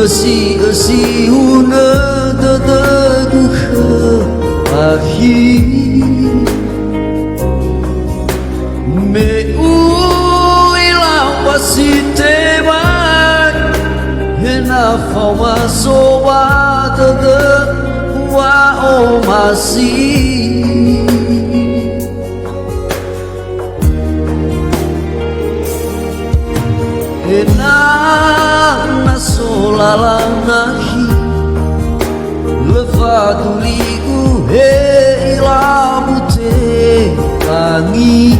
Esi una dadaguha ahi me uilang wasiteba hena fawa sowa dada wa o masi hena solalanahi levado ligo e ilabute tangi